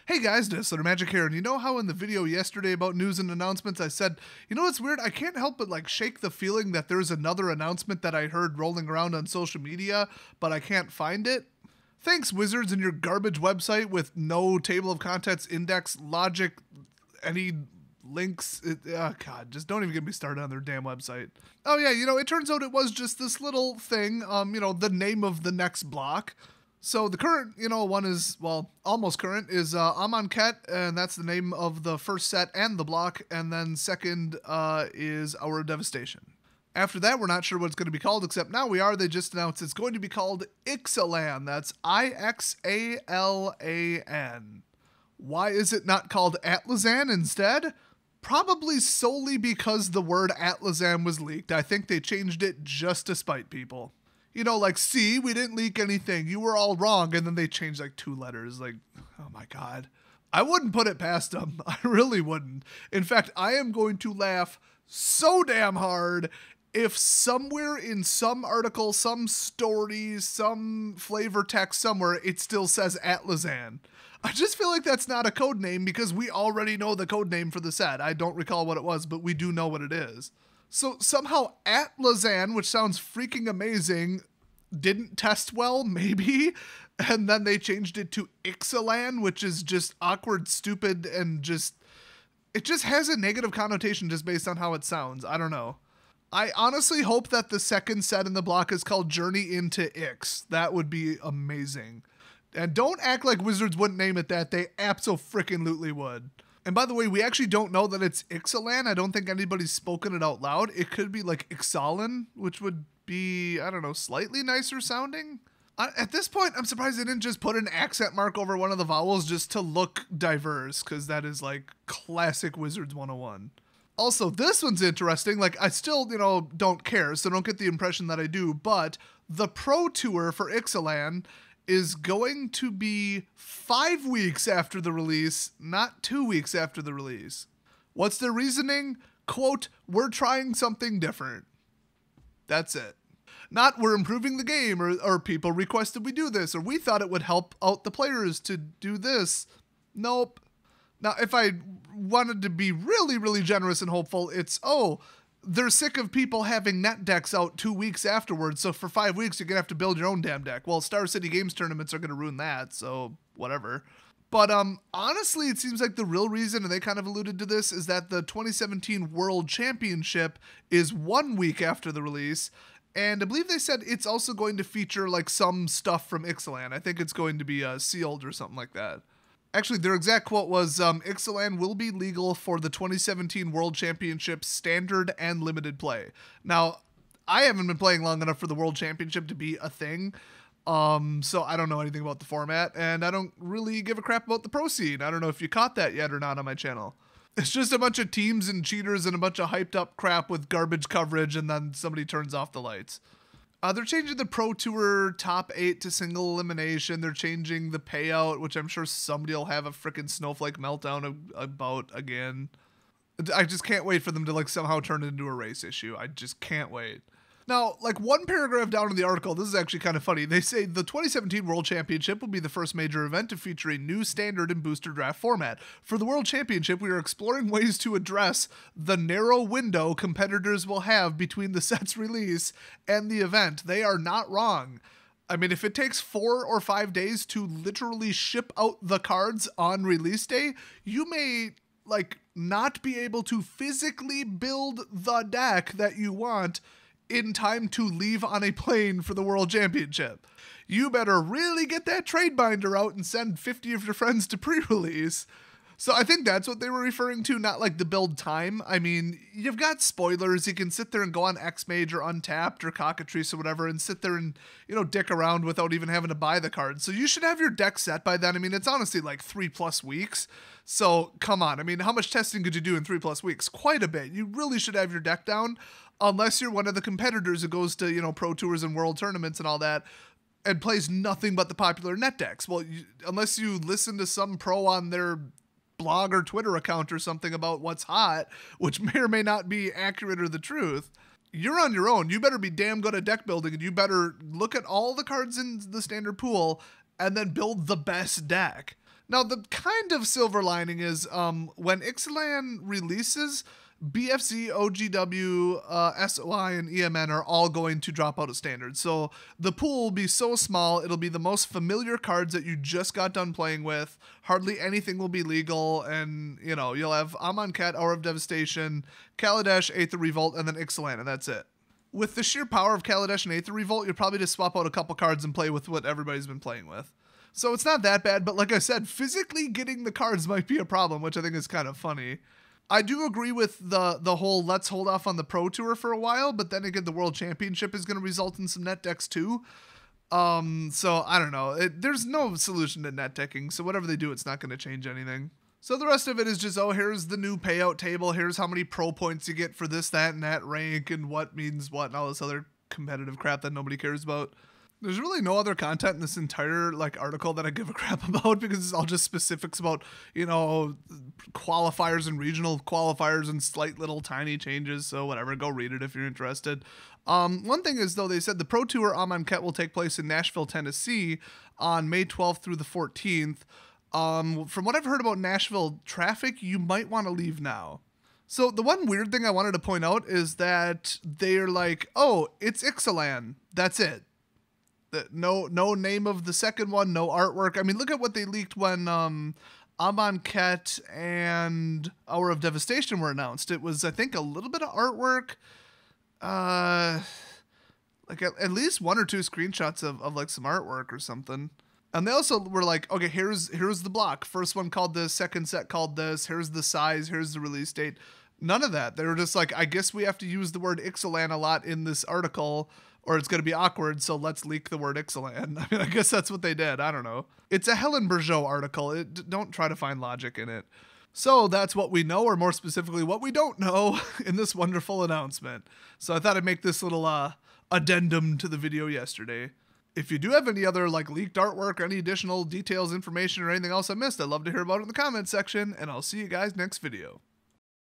Hey guys, Disler Magic here, and you know how in the video yesterday about news and announcements I said, you know what's weird? I can't help but like shake the feeling that there's another announcement that I heard rolling around on social media, but I can't find it. Thanks, Wizards, and your garbage website with no table of contents, index, logic, any links. God, just don't even get me started on their damn website. Oh yeah, it turns out it was just this little thing, the name of the next block. So the current, one is, well, almost current, is Amon Ket, and that's the name of the first set and the block, and then second is Hour of Devastation. After that, we're not sure what it's going to be called, except now we are. They just announced it's going to be called Ixalan. That's Ixalan. Why is it not called Atlazan instead? Probably solely because the word Atlazan was leaked. I think they changed it just to spite people. See, we didn't leak anything. You were all wrong. And then they changed like 2 letters. Like, oh my God. I wouldn't put it past them. I really wouldn't. In fact, I am going to laugh so damn hard if somewhere in some article, some story, some flavor text somewhere, it still says Atlazan. I just feel like that's not a code name because we already know the code name for the set. I don't recall what it was, but we do know what it is. So somehow Atlazan, which sounds freaking amazing, didn't test well, maybe, and then they changed it to Ixalan, which is just awkward, stupid, and it just has a negative connotation just based on how it sounds. I don't know. I honestly hope that the second set in the block is called Journey into Ix. That would be amazing. And don't act like Wizards wouldn't name it that. They abso-frickin-lutely would. And by the way, we actually don't know that it's Ixalan. I don't think anybody's spoken it out loud. It could be like Ixalan, which would be, I don't know, slightly nicer sounding. At this point, I'm surprised they didn't just put an accent mark over one of the vowels just to look diverse, because that is like classic Wizards 101. Also, this one's interesting. Like, I still, don't care, so don't get the impression that I do, but the Pro Tour for Ixalan is going to be 5 weeks after the release, not 2 weeks after the release. What's their reasoning? Quote, we're trying something different. That's it. Not we're improving the game, or people requested we do this, or we thought it would help out the players to do this. Nope. Now, if I wanted to be really, really generous and hopeful, it's, they're sick of people having net decks out 2 weeks afterwards, so for 5 weeks you're going to have to build your own damn deck. Well, Star City Games tournaments are going to ruin that, so whatever. But honestly, it seems like the real reason, and they kind of alluded to this, is that the 2017 World Championship is 1 week after the release, and I believe they said it's also going to feature like some stuff from Ixalan. I think it's going to be sealed or something like that. Actually, their exact quote was, Ixalan will be legal for the 2017 World Championship standard and limited play. Now, I haven't been playing long enough for the World Championship to be a thing, so I don't know anything about the format, and I don't really give a crap about the pro scene. I don't know if you caught that yet or not on my channel. It's just a bunch of teams and cheaters and a bunch of hyped up crap with garbage coverage, and then somebody turns off the lights. They're changing the Pro Tour top 8 to single elimination. They're changing the payout, which I'm sure somebody will have a frickin' snowflake meltdown about again. I just can't wait for them to like somehow turn it into a race issue. I just can't wait. Now, like one paragraph down in the article, this is actually kind of funny. They say the 2017 World Championship will be the first major event to feature a new standard and booster draft format. For the World Championship, we are exploring ways to address the narrow window competitors will have between the set's release and the event. They are not wrong. I mean, if it takes 4 or 5 days to literally ship out the cards on release day, you may like not be able to physically build the deck that you want in time to leave on a plane for the World Championship. You better really get that trade binder out and send 50 of your friends to pre-release. So I think that's what they were referring to, not like the build time. I mean, you've got spoilers. You can sit there and go on X-Mage or Untapped or Cockatrice or whatever and sit there and, dick around without even having to buy the cards. So you should have your deck set by then. I mean, it's honestly like 3+ weeks. So come on. I mean, how much testing could you do in 3+ weeks? Quite a bit. You really should have your deck down. Unless you're one of the competitors who goes to, pro tours and world tournaments and all that and plays nothing but the popular net decks. Well, unless you listen to some pro on their blog or Twitter account or something about what's hot, which may or may not be accurate or the truth, you're on your own. You better be damn good at deck building, and you better look at all the cards in the standard pool and then build the best deck. Now, the kind of silver lining is when Ixalan releases, BFZ, OGW, SOI, and EMN are all going to drop out of standard. So the pool will be so small, it'll be the most familiar cards that you just got done playing with. Hardly anything will be legal, and, you know, you'll have Amonkhet, Hour of Devastation, Kaladesh, Aether Revolt, and then Ixalan, and that's it. With the sheer power of Kaladesh and Aether Revolt, you'll probably just swap out a couple cards and play with what everybody's been playing with. So it's not that bad, but like I said, physically getting the cards might be a problem, which I think is kind of funny. I do agree with the whole let's hold off on the Pro Tour for a while, but then again, the World Championship is going to result in some net decks too. So I don't know. There's no solution to net decking, so whatever they do, it's not going to change anything. So the rest of it is just, oh, here's the new payout table. Here's how many pro points you get for this, that, and that rank, and what means what, and all this other competitive crap that nobody cares about. There's really no other content in this entire article that I give a crap about, because it's all just specifics about, you know, qualifiers and regional qualifiers and slight little tiny changes. So whatever, go read it if you're interested. One thing is, though, they said the Pro Tour Amonkhet will take place in Nashville, Tennessee on May 12th through the 14th. From what I've heard about Nashville traffic, you might want to leave now. So the one weird thing I wanted to point out is that they're like, oh, it's Ixalan. That's it. No name of the second one, no artwork. I mean, look at what they leaked when Amonkhet and Hour of Devastation were announced. It was, I think, a little bit of artwork, like at least one or two screenshots of like some artwork or something. And they also were like, okay, here's the block. First one called this, second set called this. Here's the size. Here's the release date. None of that. They were just like, I guess we have to use the word Ixalan a lot in this article, or it's going to be awkward, so let's leak the word Ixalan. I mean, I guess that's what they did. I don't know. It's a Helen Bourgeot article. Don't try to find logic in it. So that's what we know, or more specifically, what we don't know in this wonderful announcement. So I thought I'd make this little addendum to the video yesterday. If you do have any other leaked artwork, or any additional details, information, or anything else I missed, I'd love to hear about it in the comments section, and I'll see you guys next video.